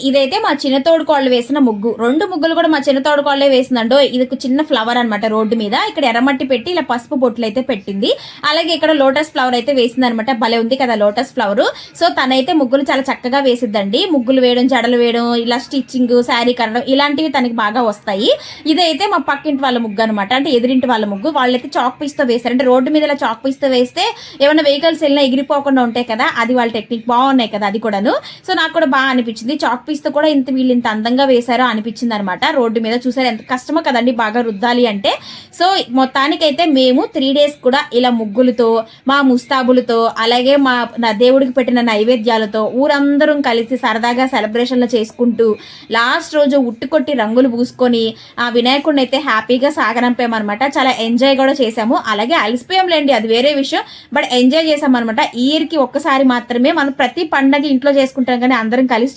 ఇదైతే మా చిన్న తోడుకోళ్ళు వేసిన ముగ్గు. 2 ముగ్గులు కూడా మా చిన్న తోడుకోళ్ళే వేసిందండో. ఇది ఒక చిన్న ఫ్లవర్ అనమాట రోడ్డు మీద. ఇక్కడ ఎర్రమట్టి పెట్టి ఇలా పసుపు బొట్లు అయితే పెట్టింది. అలాగే ఇక్కడ లోటస్ ఫ్లవర్ అయితే వేసింది అనమాట. భలే ఉంది కదా లోటస్ ఫ్లవర్. సో తనైతే ముగ్గులు చాలా చక్కగా వేసిద్దండి. ముగ్గులు వేయడం, జడలు వేయడం, ఇలా స్టిచ్చింగ్, శారీ కట్టడం ఇలాంటివి తనకి బాగా వస్తాయి. ఇదైతే మా పక్కింటి వాళ్ళ ముగ్గు అనమాట. అంటే ఎదురింటి వాళ్ళ ముగ్గు. వాళ్ళైతే చాక్ పీస్ తో వేస్తారు. అంటే రోడ్డు మీద ఇలా చాక్ పీస్ తో వేస్తే ఏమైనా వెహికల్స్ వెళ్ళినా ఎగిరిపోకుండా ఉంటాయి కదా, అది వాళ్ళ టెక్నిక్. బాగున్నాయి కదా అది కూడాను. సో నాకు కూడా బాగా అనిపించింది. చాక్ పీస్ తో కూడా వీళ్ళు ఇంత అందంగా వేశారో అనిపించింది అనమాట. రోడ్డు మీద చూసారు ఎంత కష్టమో కదండి బాగా రుద్దాలి అంటే. సో మొత్తానికైతే మేము 3 days కూడా ఇలా ముగ్గులతో, మా ముస్తాబులతో, అలాగే మా దేవుడికి పెట్టిన నైవేద్యాలతో ఊరందరం కలిసి సరదాగా సెలబ్రేషన్లు చేసుకుంటూ లాస్ట్ రోజు ఉట్టుకొట్టి రంగులు పూసుకొని ఆ వినాయకుడిని అయితే హ్యాపీగా సాగనంపామన్నమాట. చాలా ఎంజాయ్ కూడా చేసాము. అలాగే అలసిపోయాంలేండి, అది వేరే విషయం. బట్ ఎంజాయ్ చేసామన్నమాట. ఇయర్కి ఒక్కసారి మాత్రమే మనం ప్రతి పండగ ఇంట్లో చేసుకుంటాం కానీ అందరం కలిసి